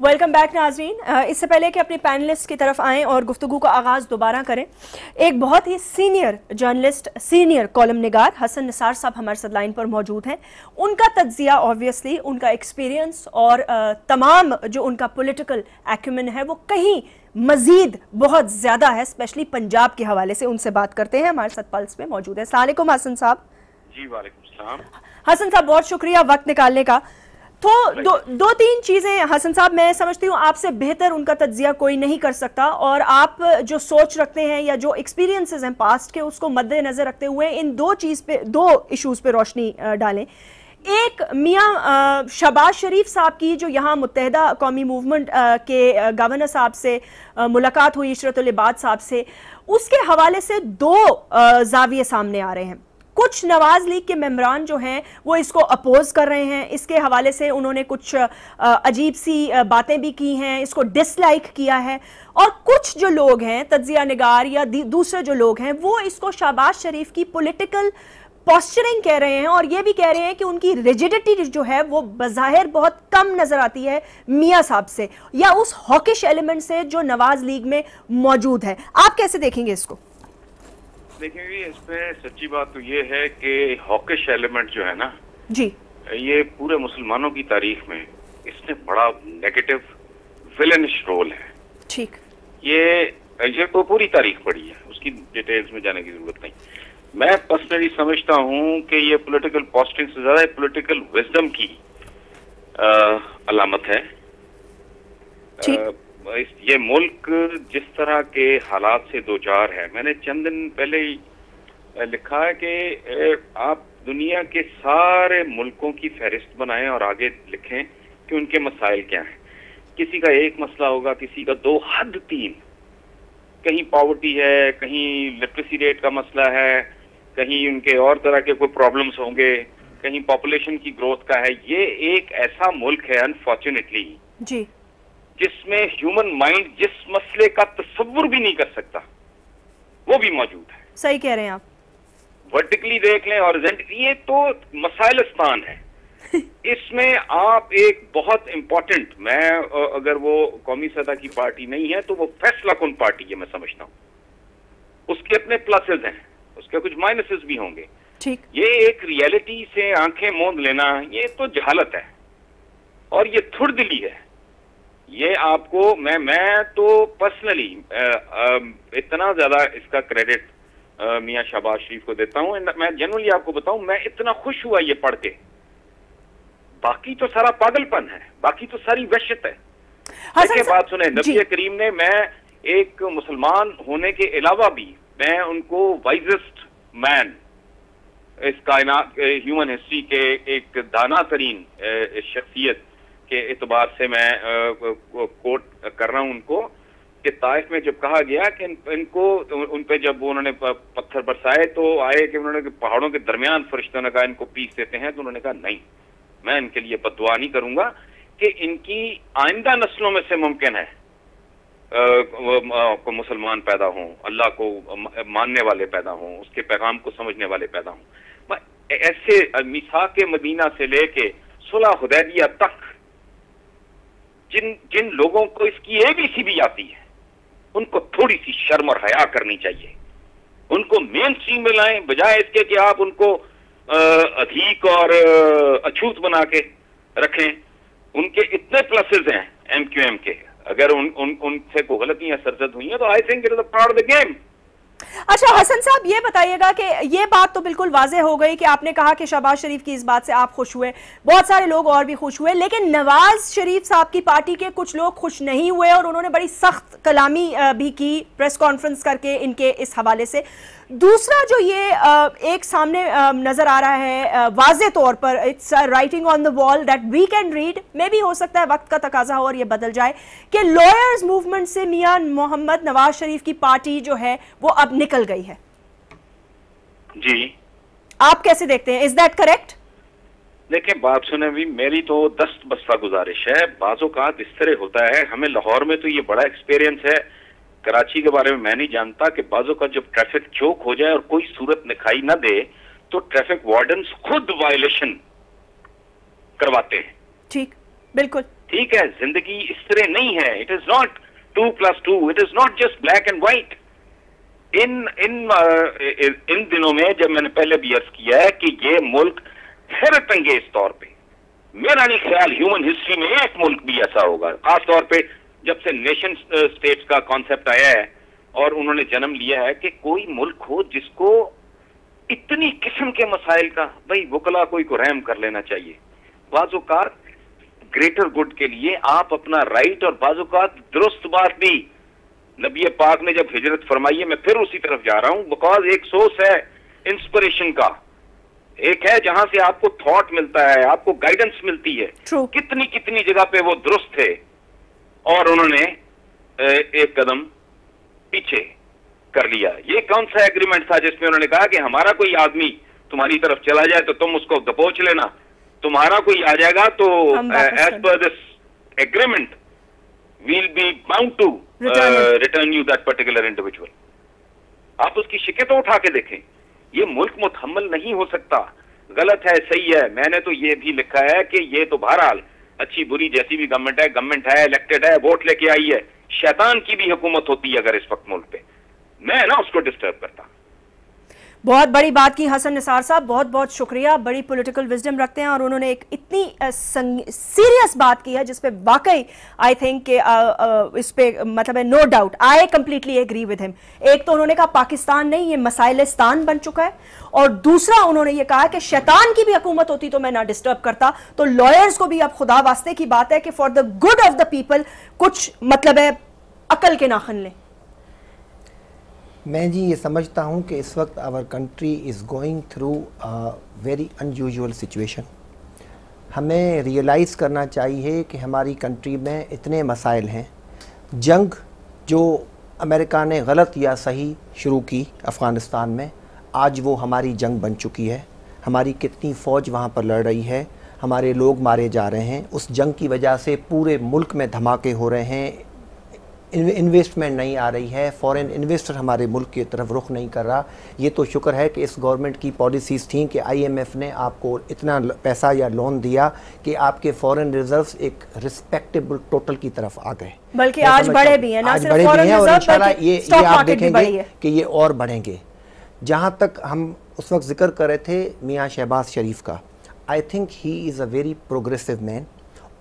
Welcome back ناظرین. اس سے پہلے کہ اپنے پینلسٹ کی طرف آئیں اور گفتگو کا آغاز دوبارہ کریں، ایک بہت ہی سینئر جرنلسٹ، سینئر کالم نگار حسن نثار صاحب ہمارے ساتھ لائن پر موجود ہیں. ان کا تجزیہ آبویسلی ان کا ایکسپیرینس اور تمام جو ان کا پولیٹیکل ایکومن ہے وہ کہیں مزید بہت زیادہ ہے، اسپیشلی پنجاب کے حوالے سے. ان سے بات کرتے ہیں. ہمارے ساتھ پلس میں موجود ہے. السلام علیکم حسن صاحب. جی وعلیکم السلام. حسن صاحب بہت شکریہ وقت نکالنے کا. تو دو تین چیزیں حسن صاحب میں سمجھتی ہوں آپ سے بہتر ان کا تجزیہ کوئی نہیں کر سکتا، اور آپ جو سوچ رکھتے ہیں یا جو ایکسپیرینسز ہیں پاسٹ کے اس کو مد نظر رکھتے ہوئے ان دو ایشوز پہ روشنی ڈالیں. ایک میاں شہباز شریف صاحب کی جو یہاں متحدہ قومی موومنٹ کے گورنر صاحب سے ملاقات ہوئی، عشرت العباد صاحب سے، اس کے حوالے سے دو زاویے سامنے آ رہے ہیں. کچھ نواز لیگ کے ممبران جو ہیں وہ اس کو اپوز کر رہے ہیں، اس کے حوالے سے انہوں نے کچھ عجیب سی باتیں بھی کی ہیں، اس کو ڈس لائک کیا ہے. اور کچھ جو لوگ ہیں تجزیہ نگار یا دوسرے جو لوگ ہیں وہ اس کو شہباز شریف کی پولیٹیکل پوسچرنگ کہہ رہے ہیں، اور یہ بھی کہہ رہے ہیں کہ ان کی ریجیڈیٹی جو ہے وہ بظاہر بہت کم نظر آتی ہے میاں صاحب سے یا اس ہاکش ایلیمنٹ سے جو نواز لیگ میں موجود ہے. آپ کیسے دیکھیں گے اس کو؟ دیکھیں گے اس پہ سچی بات تو یہ ہے کہ ہاکش ایلیمنٹ جو ہے نا جی، یہ پورے مسلمانوں کی تاریخ میں اس نے بڑا نیگیٹو ویلنش رول ہے. ٹھیک، یہ تو پوری تاریخ پڑھی ہے، اس کی ڈیٹیلز میں جانے کی ضرورت نہیں. میں پرسنلی سمجھتا ہوں کہ یہ پولیٹیکل پوسٹنگ سے زیادہ پولیٹیکل وزڈم کی علامت ہے. یہ ملک جس طرح کے حالات سے دوچار ہے، میں نے چند دن پہلے ہی لکھا ہے کہ آپ دنیا کے سارے ملکوں کی فہرست بنائیں اور آگے لکھیں کہ ان کے مسائل کیا ہیں. کسی کا ایک مسئلہ ہوگا، کسی کا دو، حد تین. کہیں پاورٹی ہے، کہیں لٹریسی ریٹ کا مسئلہ ہے، کہیں ان کے اور طرح کے کوئی پرابلمز ہوں گے، کہیں پاپولیشن کی گروتھ کا ہے. یہ ایک ایسا ملک ہے انفارچونیٹلی جی، جس میں ہیومن مائنڈ جس مسئلے کا تصور بھی نہیں کر سکتا وہ بھی موجود ہے. صحیح کہہ رہے ہیں آپ. ورٹیکلی دیکھ لیں اور یہ تو مسائلستان ہے. اس میں آپ ایک بہت امپورٹنٹ، میں اگر وہ قومی سطح کی پارٹی نہیں ہے تو وہ فیصلہ کن پارٹی ہے میں سمجھتا ہوں. اس کے اپنے پلسز ہیں، اس کے کچھ مائنسز بھی ہوں گے. ٹھیک، یہ ایک ریئلٹی سے آنکھیں موند لینا یہ تو جہالت ہے اور یہ تھڑ دلی ہے. یہ آپ کو میں تو پرسنلی اتنا زیادہ اس کا کریڈٹ میاں شہباز شریف کو دیتا ہوں. میں جنرلی آپ کو بتاؤں میں اتنا خوش ہوا یہ پڑھ کے. باقی تو سارا پاگل پن ہے، باقی تو ساری وحشت ہے. دیکھیں بات سنیں، نبی کریم نے، میں ایک مسلمان ہونے کے علاوہ بھی میں ان کو وائزسٹ مین اس کائنات ہیومن ہسٹری کے ایک دانا ترین شخصیت کے اعتبار سے میں کوٹ کر رہا ہوں ان کو، کہ طائف میں جب کہا گیا کہ ان کو، ان پہ جب انہوں نے پتھر برسائے تو آئے کہ انہوں نے پہاڑوں کے درمیان فرشتوں نے کہا ان کو پیس دیتے ہیں، تو انہوں نے کہا نہیں، میں ان کے لیے بد دعا نہیں کروں گا کہ ان کی آئندہ نسلوں میں سے ممکن ہے کو مسلمان پیدا ہوں، اللہ کو ماننے والے پیدا ہوں، اس کے پیغام کو سمجھنے والے پیدا ہوں. ایسے میثاق مدینہ سے لے کے صلح حدیبیہ تک جن لوگوں کو اس کی ABC بھی آتی ہے ان کو تھوڑی سی شرم اور حیا کرنی چاہیے. ان کو مین سٹریم میں لائیں بجائے اس کے کہ آپ ان کو ادھیک اور اچھوت بنا کے رکھیں. ان کے اتنے پلسز ہیں MQM کے، اگر ان سے کوئی غلطیاں سرزد ہوئی ہیں تو I think it is a part of the game. اچھا حسن صاحب یہ بتائیے گا کہ یہ بات تو بالکل واضح ہو گئی کہ آپ نے کہا کہ شہباز شریف کی اس بات سے آپ خوش ہوئے، بہت سارے لوگ اور بھی خوش ہوئے، لیکن نواز شریف صاحب کی پارٹی کے کچھ لوگ خوش نہیں ہوئے اور انہوں نے بڑی سخت کلامی بھی کی پریس کانفرنس کر کے ان کے اس حوالے سے. دوسرا جو یہ ایک سامنے نظر آ رہا ہے واضح طور پر، اٹس رائٹنگ آن دا وال دیٹ وی کین ریڈ، میں بھی ہو سکتا ہے وقت کا تقاضا ہو اور یہ بدل جائے، کہ لائرز موومنٹ سے میاں محمد نواز شریف کی پارٹی جو ہے وہ اب نکل گئی ہے. جی آپ کیسے دیکھتے ہیں؟ Is that correct? دیکھیں بات سنیں بھی، میری تو دست بستہ گزارش ہے. بعض اوقات اس طرح ہوتا ہے، ہمیں لاہور میں تو یہ بڑا ایکسپیرینس ہے، کراچی کے بارے میں میں نہیں جانتا، کہ بعضوں کا جب ٹریفک چوک ہو جائے اور کوئی صورت دکھائی نہ دے تو ٹریفک وارڈنز خود وائلیشن کرواتے ہیں. ٹھیک، بالکل ٹھیک ہے, زندگی اس طرح نہیں ہے. It is not 2+2, it is not just black and white. ان دنوں میں جب میں نے پہلے بھی عرض کیا ہے کہ یہ ملک حیرت انگیز طور پہ, میرا نہیں خیال ہیومن ہسٹری میں ایک ملک بھی ایسا ہوگا, خاص طور پہ جب سے نیشن اسٹیٹس کا کانسیپٹ آیا ہے اور انہوں نے جنم لیا ہے, کہ کوئی ملک ہو جس کو اتنی قسم کے مسائل کا, بھائی وکلا کوئی کو رحم کر لینا چاہیے. بعض اوقات گریٹر گڈ کے لیے آپ اپنا رائٹ, اور بعض اوقات درست بات بھی نبی پاک نے جب ہجرت فرمائی ہے, میں پھر اسی طرف جا رہا ہوں, بیکاز ایک سورس ہے انسپریشن کا, ایک ہے جہاں سے آپ کو تھاٹ ملتا ہے, آپ کو گائیڈنس ملتی ہے. کتنی کتنی جگہ پہ وہ درست تھے اور انہوں نے ایک قدم پیچھے کر لیا. یہ کون سا ایگریمنٹ تھا جس میں انہوں نے کہا کہ ہمارا کوئی آدمی تمہاری طرف چلا جائے تو تم اس کو دبوچ لینا, تمہارا کوئی آ جائے گا تو as per this agreement we'll be bound to return you that particular individual. آپ اس کی شکایتیں اٹھا کے دیکھیں. یہ ملک متحمل نہیں ہو سکتا. غلط ہے, صحیح ہے, میں نے تو یہ بھی لکھا ہے کہ یہ تو بہرحال اچھی بری جیسی بھی گورنمنٹ ہے الیکٹڈ ہے, ووٹ لے کے آئی ہے, شیطان کی بھی حکومت ہوتی ہے اگر اس وقت ملک پہ, میں نا اس کو ڈسٹرب کرتا. بہت بڑی بات کی حسن نثار صاحب, بہت بہت شکریہ. بڑی پولیٹیکل وزڈم رکھتے ہیں اور انہوں نے ایک اتنی سیریس بات کی ہے جس پہ واقعی آئی تھنک کہ اس پہ مطلب ہے no doubt I completely agree with ہم. ایک تو انہوں نے کہا پاکستان نہیں, یہ مسائلستان بن چکا ہے, اور دوسرا انہوں نے یہ کہا کہ شیطان کی بھی حکومت ہوتی تو میں نہ ڈسٹرب کرتا. تو لائرز کو بھی اب خدا واسطے کی بات ہے کہ for the good of the people کچھ مطلب ہے عقل کے ناخن لیں. میں جی یہ سمجھتا ہوں کہ اس وقت our country is going through very unusual situation. ہمیں ریئلائز کرنا چاہیے کہ ہماری کنٹری میں اتنے مسائل ہیں. جنگ جو امریکہ نے غلط یا صحیح شروع کی افغانستان میں, آج وہ ہماری جنگ بن چکی ہے. ہماری کتنی فوج وہاں پر لڑ رہی ہے, ہمارے لوگ مارے جا رہے ہیں. اس جنگ کی وجہ سے پورے ملک میں دھماکے ہو رہے ہیں, انویسٹمنٹ نہیں آ رہی ہے, فورن انویسٹر ہمارے ملک کی طرف رخ نہیں کر رہا. یہ تو شکر ہے کہ اس گورنمنٹ کی پالیسیز تھیں کہ آئی ایم ایف نے آپ کو اتنا پیسہ یا لون دیا کہ آپ کے فورن ریزروز ایک رسپیکٹیبل ٹوٹل کی طرف آ گئے, بلکہ آج بڑے بھی ہیں, آج بڑے بھی ہیں, اور انشاءاللہ یہ آپ دیکھیں گے کہ یہ اور بڑھیں گے. جہاں تک ہم اس وقت ذکر کر رہے تھے میاں شہباز شریف کا, I think he is a very progressive man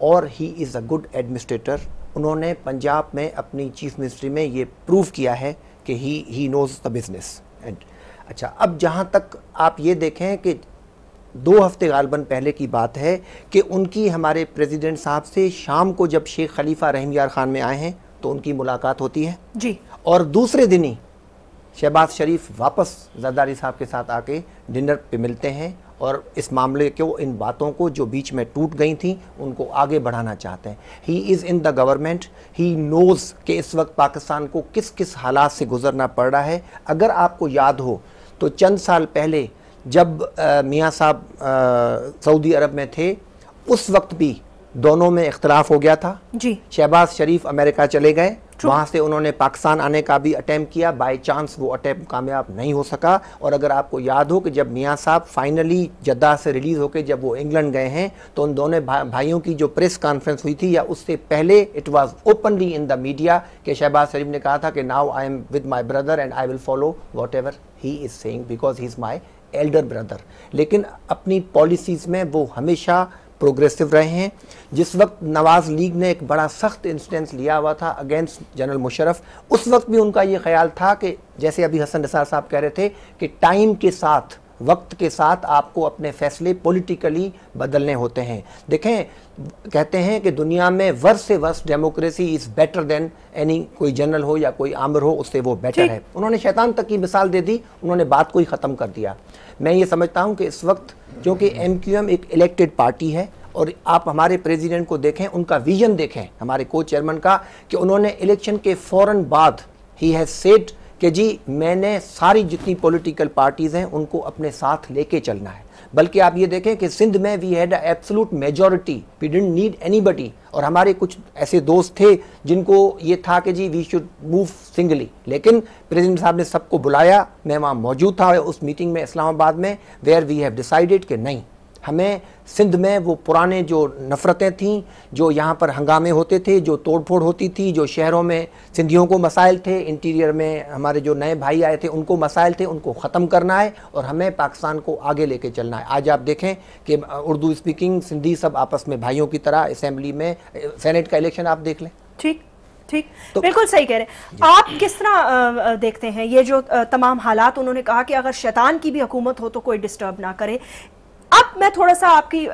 اور he is a good administrator. انہوں نے پنجاب میں اپنی چیف منسٹری میں یہ پروف کیا ہے کہ ہی نوز دا بزنس. اچھا, اب جہاں تک آپ یہ دیکھیں کہ 2 ہفتے غالباً پہلے کی بات ہے کہ ان کی ہمارے پریزیڈنٹ صاحب سے شام کو جب شیخ خلیفہ رحیم یار خان میں آئے ہیں تو ان کی ملاقات ہوتی ہے جی, اور دوسرے دن ہی شہباز شریف واپس زرداری صاحب کے ساتھ آ کے ڈنر پہ ملتے ہیں اور اس معاملے کو, ان باتوں کو جو بیچ میں ٹوٹ گئی تھیں ان کو آگے بڑھانا چاہتے ہیں. ہی از ان دا گورنمنٹ, ہی نوز کہ اس وقت پاکستان کو کس کس حالات سے گزرنا پڑ رہا ہے. اگر آپ کو یاد ہو تو چند سال پہلے جب میاں صاحب سعودی عرب میں تھے اس وقت بھی دونوں میں اختلاف ہو گیا تھا جی. شہباز شریف امریکہ چلے گئے, وہاں سے انہوں نے پاکستان آنے کا بھی اٹیمپٹ کیا, بائی چانس وہ اٹیمپٹ کامیاب نہیں ہو سکا. اور اگر آپ کو یاد ہو کہ جب میاں صاحب فائنلی جدہ سے ریلیز ہو کے جب وہ انگلینڈ گئے ہیں تو ان دونوں بھائیوں کی جو پریس کانفرنس ہوئی تھی یا اس سے پہلے it was openly in the media کہ شہباز شریف نے کہا تھا کہ now I am with my brother and I will follow whatever he is saying because he is my elder brother. لیکن اپنی پالیسیز میں وہ ہمیشہ پروگریسو رہے ہیں. جس وقت نواز لیگ نے ایک بڑا سخت انسٹنس لیا ہوا تھا اگینسٹ جنرل مشرف, اس وقت بھی ان کا یہ خیال تھا کہ جیسے ابھی حسن نثار صاحب کہہ رہے تھے کہ ٹائم کے ساتھ, وقت کے ساتھ آپ کو اپنے فیصلے پولیٹیکلی بدلنے ہوتے ہیں. دیکھیں کہتے ہیں کہ دنیا میں ورس سے worse democracy is better than any, کوئی جنرل ہو یا کوئی آمر ہو اس سے وہ بیٹر ہے. انہوں نے شیطان تک کی مثال دے دی, انہوں نے بات کو ہی ختم کر دیا. میں یہ سمجھتا ہوں کہ اس وقت کیونکہ ایم کیو ایم ایک الیکٹڈ پارٹی ہے, اور آپ ہمارے پریزیڈنٹ کو دیکھیں, ان کا ویژن دیکھیں, ہمارے کو چیئرمین کا, کہ انہوں نے الیکشن کے فوراً بعد ہی ہیز سیڈ کہ جی میں نے ساری جتنی پولیٹیکل پارٹیز ہیں ان کو اپنے ساتھ لے کے چلنا ہے. بلکہ آپ یہ دیکھیں کہ سندھ میں we had an absolute majority, we didn't need anybody. اور ہمارے کچھ ایسے دوست تھے جن کو یہ تھا کہ جی وی شوڈ موو سنگلی, لیکن پریزیڈنٹ صاحب نے سب کو بلایا, میں وہاں موجود تھا اس میٹنگ میں اسلام آباد میں, ویئر وی ہیو ڈیسائیڈڈ کہ نہیں, ہمیں سندھ میں وہ پرانے جو نفرتیں تھیں، جو یہاں پر ہنگامے ہوتے تھے، جو توڑ پھوڑ ہوتی تھی، جو شہروں میں سندھیوں کو مسائل تھے، انٹیریئر میں ہمارے جو نئے بھائی آئے تھے ان کو مسائل تھے، ان کو ختم کرنا ہے اور ہمیں پاکستان کو آگے لے کے چلنا ہے۔ آج آپ دیکھیں کہ اردو اسپیکنگ سندھی سب آپس میں بھائیوں کی طرح اسمبلی میں سینیٹ کا الیکشن آپ دیکھ لیں۔ ٹھیک ٹھیک، بالکل صحیح کہہ رہے ہیں آپ۔ کس طرح دیکھتے ہیں یہ جو تمام حالات؟ انہوں نے کہا کہ اگر شیطان کی بھی حکومت ہو تو کوئی ڈسٹرب نہ کرے۔ اب میں تھوڑا سا آپ کی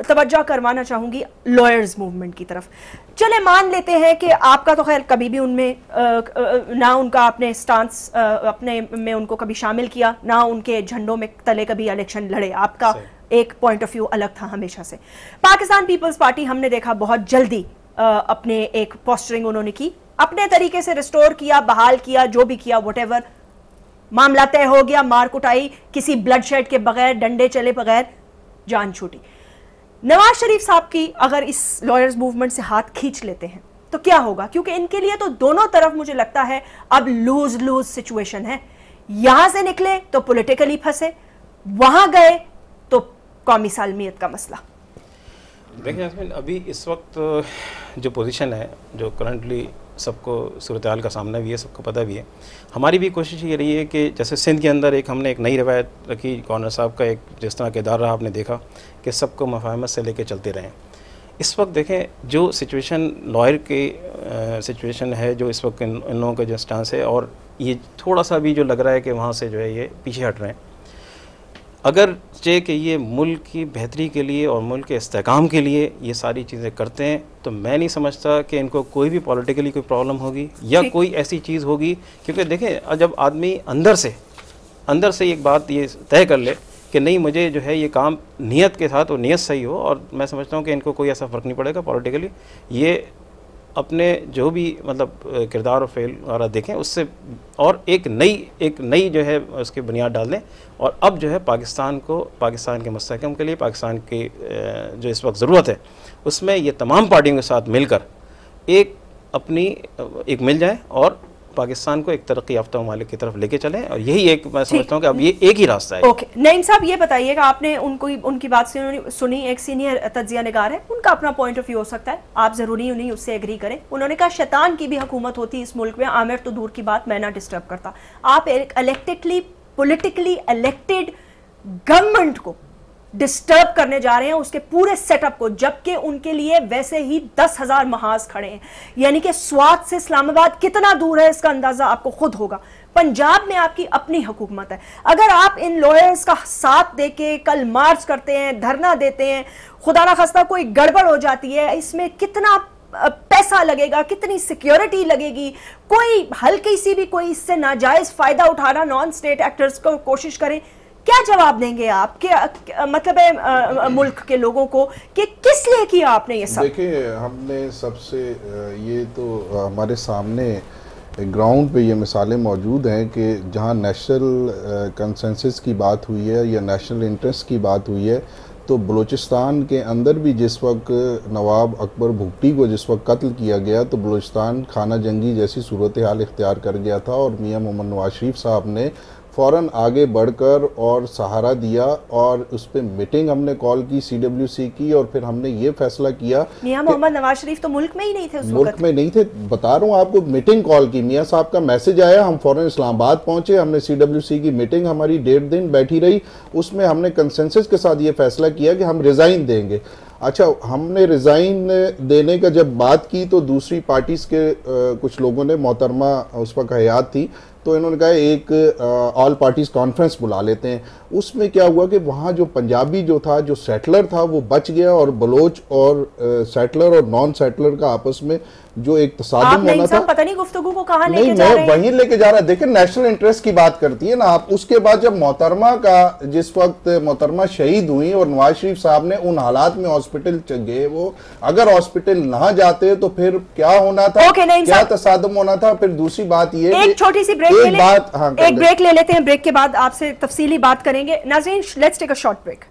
توجہ کروانا چاہوں گی لائرز موومنٹ کی طرف۔ چلے مان لیتے ہیں کہ آپ کا تو خیر کبھی بھی ان میں نہ ان کا اپنے سٹانس اپنے میں ان کو کبھی شامل کیا، نہ ان کے جھنڈوں میں تلے کبھی الیکشن لڑے، آپ کا ایک پوائنٹ آف ویو الگ تھا ہمیشہ سے۔ پاکستان پیپلز پارٹی ہم نے دیکھا بہت جلدی اپنے ایک پوسچرنگ انہوں نے کی، اپنے طریقے سے ریسٹور کیا، بحال کیا، جو بھی کیا وٹ ایور، معاملہ طے ہو گیا، مار کٹائی کسی بلڈ شیڈ کے بغیر، ڈنڈے چلے بغیر جان چھوٹی۔ نواز شریف صاحب کی اگر اس لائرز موومنٹ سے ہاتھ کھینچ لیتے ہیں تو کیا ہوگا؟ کیونکہ ان کے لیے تو دونوں طرف مجھے لگتا ہے اب لوز لوز سچویشن ہے، یہاں سے نکلے تو پولیٹیکلی پھنسے، وہاں گئے تو قومی سالمیت کا مسئلہ۔ دیکھیں یاسمین، ابھی اس وقت جو پوزیشن ہے، جو کرنٹلی سب کو صورتحال کا سامنا بھی ہے، سب کو پتہ بھی ہے، ہماری بھی کوشش یہ رہی ہے کہ جیسے سندھ کے اندر ہم نے ایک نئی روایت رکھی، گورنر صاحب کا ایک جس طرح کردار رہا آپ نے دیکھا کہ سب کو مفاہمت سے لے کے چلتے رہیں۔ اس وقت دیکھیں جو سچویشن لائر کی سچویشن ہے، جو اس وقت ان لوگوں کا جو سٹانس ہے، اور یہ تھوڑا سا بھی جو لگ رہا ہے کہ وہاں سے جو ہے یہ پیچھے ہٹ رہے ہیں، اگر کہ یہ ملک کی بہتری کے لیے اور ملک کے استحکام کے لیے یہ ساری چیزیں کرتے ہیں، تو میں نہیں سمجھتا کہ ان کو کوئی بھی پولیٹیکلی کوئی پرابلم ہوگی یا کوئی ایسی چیز ہوگی۔ کیونکہ دیکھیں جب آدمی اندر سے ایک بات یہ طے کر لے کہ نہیں مجھے جو ہے یہ کام نیت کے ساتھ اور نیت صحیح ہو، اور میں سمجھتا ہوں کہ ان کو کوئی ایسا فرق نہیں پڑے گا پولیٹیکلی، یہ اپنے جو بھی مطلب کردار اور فعل وغیرہ دیکھیں اس سے، اور ایک نئی جو ہے اس کی بنیاد ڈال دیں، اور اب جو ہے پاکستان کے مستحکم کے لیے، پاکستان کی جو اس وقت ضرورت ہے اس میں یہ تمام پارٹیوں کے ساتھ مل کر ایک مل جائیں اور پاکستان کو ایک ترقی یافتہ ممالک کی طرف لے کے چلیں، اور یہی ایک میں سمجھتا ہوں کہ اب یہ ایک ہی راستہ ہے۔ اوکے نعیم صاحب، یہ بتائیے کہ آپ نے ان کی بات سنی، ایک سینئر تجزیہ نگار ہے، ان کا اپنا پوائنٹ آف ویو ہو سکتا ہے، آپ ضروری نہیں اس سے ایگری کریں۔ انہوں نے کہا شیطان کی بھی حکومت ہوتی اس ملک میں، عامر تو دور کی بات، میں نہ ڈسٹرب کرتا۔ آپ ایک الیکٹڈلی پولیٹیکلی الیکٹڈ گورنمنٹ کو ڈسٹرب کرنے جا رہے ہیں، اس کے پورے سیٹ اپ کو، جبکہ ان کے لیے ویسے ہی 10,000 محاذ کھڑے ہیں، یعنی کہ سوات سے اسلام آباد کتنا دور ہے اس کا اندازہ آپ کو خود ہوگا۔ پنجاب میں آپ کی اپنی حکومت ہے، اگر آپ ان لائرز کا ساتھ دے کے کل مارچ کرتے ہیں، دھرنا دیتے ہیں، خدا نخواستہ کوئی گڑبڑ ہو جاتی ہے، اس میں کتنا پیسہ لگے گا، کتنی سیکیورٹی لگے گی، کوئی ہلکی سی بھی کوئی اس سے ناجائز فائدہ اٹھانا نان اسٹیٹ ایکٹرز کو کوشش کریں، کیا جواب دیں گے آپ کہ مطلب ملک کے لوگوں کو کہ کس لیے کیا آپ نے یہ سب؟ دیکھیں ہم نے سب سے یہ تو ہمارے سامنے گراؤنڈ پہ یہ مثالیں موجود ہیں کہ جہاں نیشنل کنسنسس کی بات ہوئی ہے یا نیشنل انٹرسٹ کی بات ہوئی ہے، تو بلوچستان کے اندر بھی جس وقت نواب اکبر بھگٹی کو جس وقت قتل کیا گیا تو بلوچستان خانہ جنگی جیسی صورتحال اختیار کر گیا تھا، اور میاں محمد نواز شریف صاحب نے فوراً آگے بڑھ کر اور سہارا دیا، اور اس پہ میٹنگ ہم نے کال کی CWC کی، اور پھر ہم نے یہ فیصلہ کیا۔ میاں محمد نواز شریف تو ملک میں ہی نہیں تھے اس وقت، ملک میں نہیں تھے، بتا رہا ہوں آپ کو، میٹنگ کال کی، میاں صاحب کا میسج آیا، ہم فوراً اسلام آباد پہنچے، ہم نے CWC کی میٹنگ ہماری 1.5 دن بیٹھی رہی، اس میں ہم نے کنسنسس کے ساتھ یہ فیصلہ کیا کہ ہم ریزائن دیں گے۔ اچھا، ہم نے ریزائن دینے کا جب بات کی تو دوسری پارٹیز کے کچھ لوگوں نے، محترمہ اس وقت حیات تھی، تو انہوں نے کہا ایک آل پارٹیز کانفرنس بلا لیتے ہیں۔ اس میں کیا ہوا کہ وہاں جو پنجابی جو تھا، جو سیٹلر تھا، وہ بچ گیا، اور بلوچ اور سیٹلر اور نان سیٹلر کا آپس میں جو ایک تصادم ہونا تھا، پتہ نہیں گفتگو کو کہاں لے کے نہیں جا رہے ہیں، میں وہیں لے کے جا رہا ہے۔ دیکھیں نیشنل انٹرسٹ کی بات کرتی ہے نا آپ، اس کے بعد جب محترمہ کا جس وقت محترمہ شہید ہوئی اور نواز شریف صاحب نے ان حالات میں ہاسپٹل گئے، وہ اگر ہاسپٹل نہ جاتے تو پھر کیا ہونا تھا، کیا تصادم ہونا تھا۔ پھر دوسری بات یہ ایک چھوٹی سی بریک لے لیتے ہیں، بریک کے بعد آپ سے تفصیلی بات کریں گے۔ ناظرین let's take a short break.